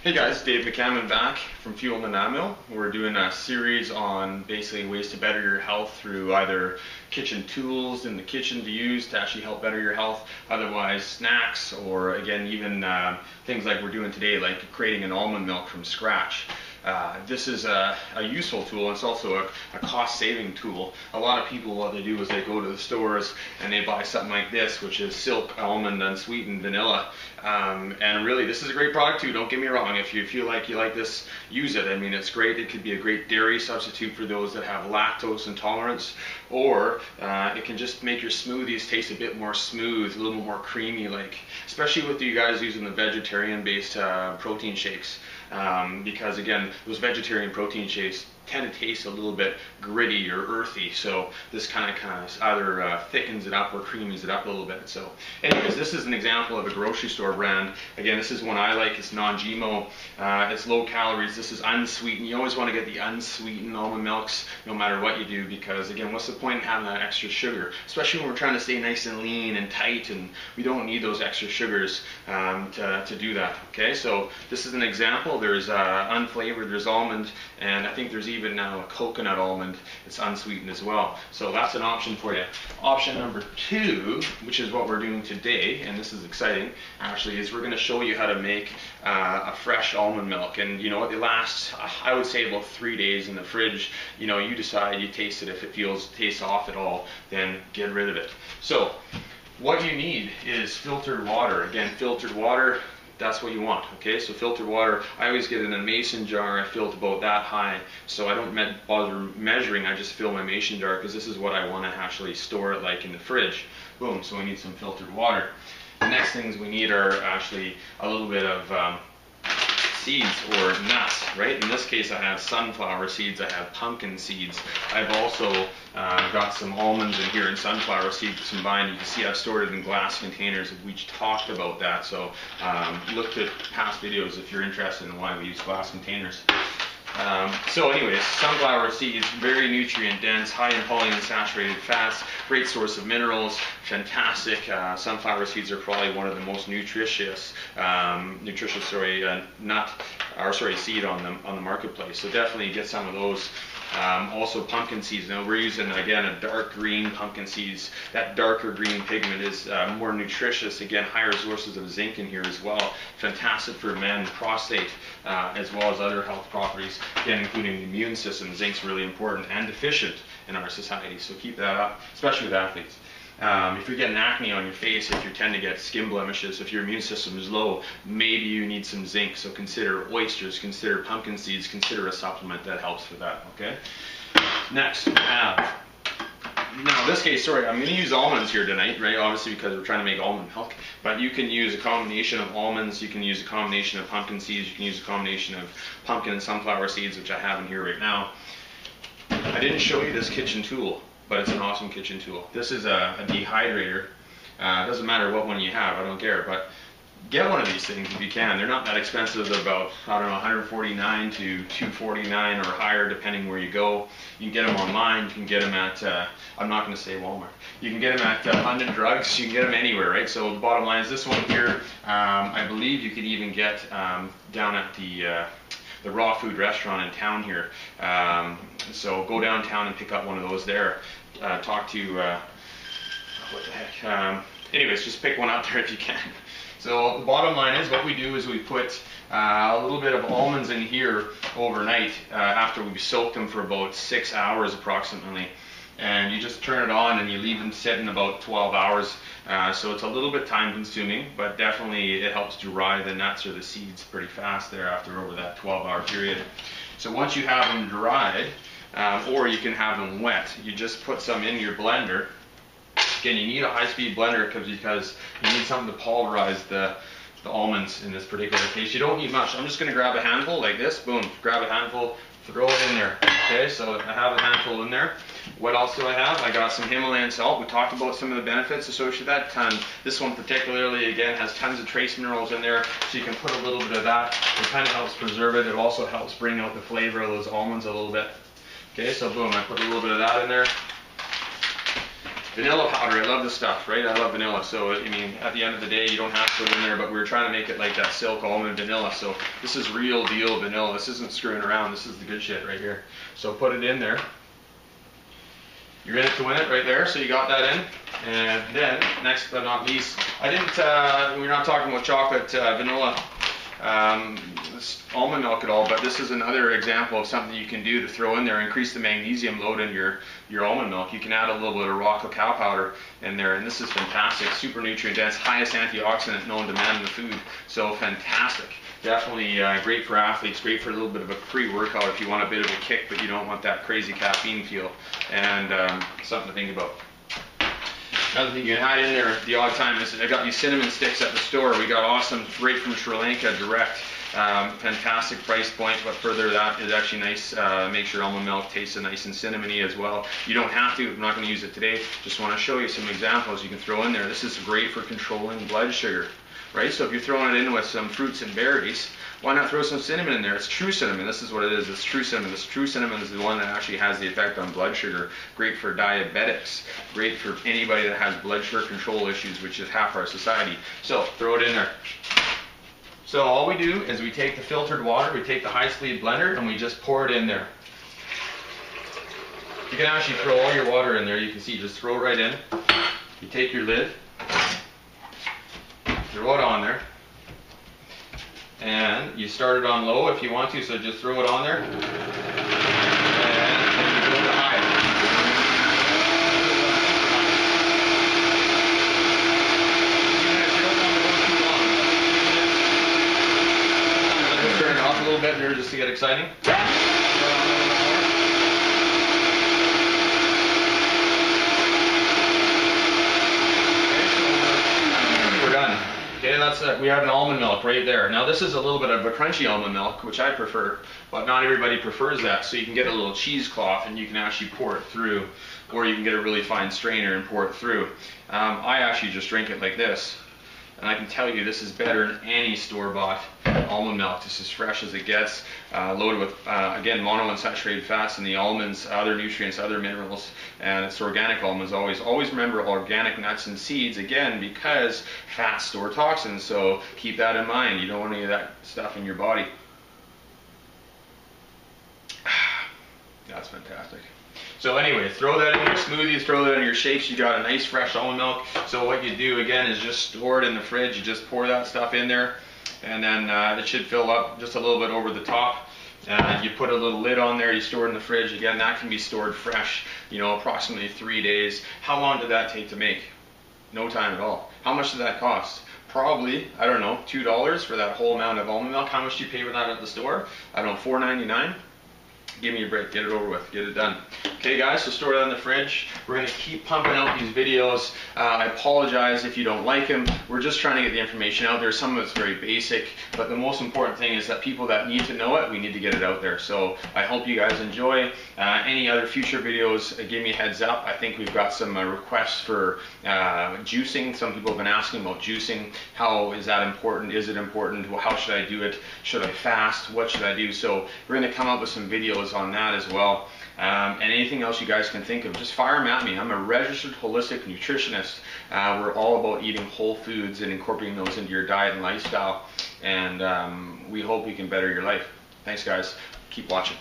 Hey guys, Dave McCammon back from Fuel and Ammo. We're doing a series on basically ways to better your health through either kitchen tools in the kitchen to use to actually help better your health, otherwise snacks, or again even things like we're doing today, like creating an almond milk from scratch. This is a useful tool. It's also a cost-saving tool. A lot of people, what they do is they go to the stores and they buy something like this, which is silk almond unsweetened vanilla. And really, this is a great product too. Don't get me wrong. If you feel like you like this, use it. I mean, it's great. It could be a great dairy substitute for those that have lactose intolerance, or it can just make your smoothies taste a bit more smooth, a little more creamy, like especially with you guys using the vegetarian-based protein shakes. Because again, those vegetarian protein shakes tend to taste a little bit gritty or earthy, so this kind of either thickens it up or creamies it up a little bit. So anyways, this is an example of a grocery store brand. Again, this is one I like. It's non-GMO, it's low calories, this is unsweetened. You always want to get the unsweetened almond milks no matter what you do, because again, what's the point in having that extra sugar, especially when we're trying to stay nice and lean and tight, and we don't need those extra sugars to do that. Okay, so this is an example. There's unflavored, there's almond, and I think there's even now a coconut almond. It's unsweetened as well. So that's an option for you. Option number two, which is what we're doing today, and this is exciting actually, is we're going to show you how to make a fresh almond milk. And you know what, they last, I would say, about 3 days in the fridge. You know, you decide, you taste it. If it tastes off at all, then get rid of it. So what you need is filtered water. Again, filtered water, that's what you want. Okay, so filtered water, I always get in a mason jar. I fill it about that high, so I don't bother measuring. I just fill my mason jar because this is what I want to actually store it like in the fridge. Boom, so we need some filtered water. The next things we need are actually a little bit of seeds or nuts, right? In this case, I have sunflower seeds, I have pumpkin seeds. I've also got some almonds in here and sunflower seeds combined. You can see I've stored it in glass containers. We talked about that, so look at past videos if you're interested in why we use glass containers. So anyways, sunflower seeds, very nutrient dense, high in polyunsaturated fats, great source of minerals, fantastic. Sunflower seeds are probably one of the most nutritious, seed on the marketplace. So definitely get some of those. Also pumpkin seeds. Now we're using, again, a dark green pumpkin seeds. That darker green pigment is more nutritious. Again, higher sources of zinc in here as well. Fantastic for men, prostate, as well as other health properties, again, including the immune system. Zinc's really important and deficient in our society, so keep that up, especially with athletes. If you're getting acne on your face, if you tend to get skin blemishes, if your immune system is low, maybe you need some zinc. So consider oysters, consider pumpkin seeds, consider a supplement that helps with that. Okay. Next, we have, now in this case, sorry, I'm going to use almonds here tonight, right? Obviously because we're trying to make almond milk, but you can use a combination of almonds, you can use a combination of pumpkin seeds, you can use a combination of pumpkin and sunflower seeds, which I have in here right now. I didn't show you this kitchen tool, but it's an awesome kitchen tool. This is a dehydrator. It doesn't matter what one you have, I don't care, but get one of these things if you can. They're not that expensive. They're about, I don't know, $149 to $249 or higher depending where you go. You can get them online. You can get them at, I'm not going to say Walmart. You can get them at London Drugs. You can get them anywhere, right? So the bottom line is this one here, I believe you could even get down at the raw food restaurant in town here. So go downtown and pick up one of those there. Talk to, what the heck, anyways, just pick one up there if you can. So the bottom line is what we do is we put a little bit of almonds in here overnight after we've soaked them for about 6 hours approximately. And you just turn it on and you leave them sitting about 12 hours. So it's a little bit time consuming, but definitely it helps dry the nuts or the seeds pretty fast there after over that 12-hour period. So once you have them dried, or you can have them wet, you just put some in your blender. Again, you need a high-speed blender because you need something to pulverize the almonds in this particular case. You don't need much. I'm just going to grab a handful like this. Boom, grab a handful, throw it in there. Okay, so I have a handful in there. What else do I have? I got some Himalayan salt. We talked about some of the benefits associated with that. This one particularly, again, has tons of trace minerals in there, so you can put a little bit of that. It kind of helps preserve it. It also helps bring out the flavor of those almonds a little bit. Okay, so boom, I put a little bit of that in there. Vanilla powder, I love this stuff, right? I love vanilla. So, I mean, at the end of the day, you don't have to put it in there, but we were trying to make it like that silk almond vanilla. So this is real deal vanilla. This isn't screwing around. This is the good shit right here. So put it in there. You're in it to win it right there. So you got that in. And then, next but not least, we're not talking about chocolate, vanilla, almond milk at all, but this is another example of something you can do to throw in there, increase the magnesium load in your almond milk. You can add a little bit of raw cacao powder in there, and this is fantastic, super nutrient dense, highest antioxidant known to man in the food, so fantastic. Definitely great for athletes, great for a little bit of a pre-workout if you want a bit of a kick, but you don't want that crazy caffeine feel, and something to think about. Another thing you can add in there the odd time is I got these cinnamon sticks at the store. We got awesome, right from Sri Lanka, direct. Fantastic price point, but further that is actually nice. Makes your almond milk taste nice and cinnamony as well. You don't have to. I'm not going to use it today. Just want to show you some examples you can throw in there. This is great for controlling blood sugar, right? So if you're throwing it in with some fruits and berries, why not throw some cinnamon in there? It's true cinnamon. This is what it is. It's true cinnamon. This true cinnamon is the one that actually has the effect on blood sugar. Great for diabetics. Great for anybody that has blood sugar control issues, which is half our society. So throw it in there. So all we do is we take the filtered water, we take the high-speed blender, and we just pour it in there. You can actually throw all your water in there. You can see, just throw it right in. You take your lid, throw it on there, and you start it on low if you want to, so just throw it on there, and then you go to high. Turn it off a little bit there just to get exciting. We're done. Okay, that's it. We have an almond milk right there. Now this is a little bit of a crunchy almond milk, which I prefer, but not everybody prefers that. So you can get a little cheesecloth and you can actually pour it through, or you can get a really fine strainer and pour it through. I actually just drink it like this. And I can tell you this is better than any store-bought almond milk. This is as fresh as it gets, loaded with, again, monounsaturated fats and the almonds, other nutrients, other minerals, and it's organic almonds always. Always remember organic nuts and seeds, again, because fats store toxins, so keep that in mind. You don't want any of that stuff in your body. That's fantastic. So anyway, throw that in your smoothies, throw that in your shakes. You got a nice fresh almond milk. So what you do again is just store it in the fridge. You just pour that stuff in there, and then it should fill up just a little bit over the top. You put a little lid on there. You store it in the fridge. Again, that can be stored fresh. You know, approximately 3 days. How long did that take to make? No time at all. How much did that cost? Probably, I don't know, $2 for that whole amount of almond milk. How much do you pay for that at the store? I don't know, $4.99. Give me a break, get it over with, get it done. Okay guys, so store that in the fridge. We're going to keep pumping out these videos. I apologize if you don't like them. We're just trying to get the information out there. Some of it's very basic, but the most important thing is that people that need to know it, we need to get it out there. So I hope you guys enjoy. Any other future videos, give me a heads up. I think we've got some requests for juicing. Some people have been asking about juicing. How is that important? Is it important? Well, how should I do it? Should I fast? What should I do? So we're going to come up with some videos on that as well, and anything else you guys can think of, just fire them at me. I'm a registered holistic nutritionist. We're all about eating whole foods and incorporating those into your diet and lifestyle, and we hope we can better your life. Thanks guys, keep watching.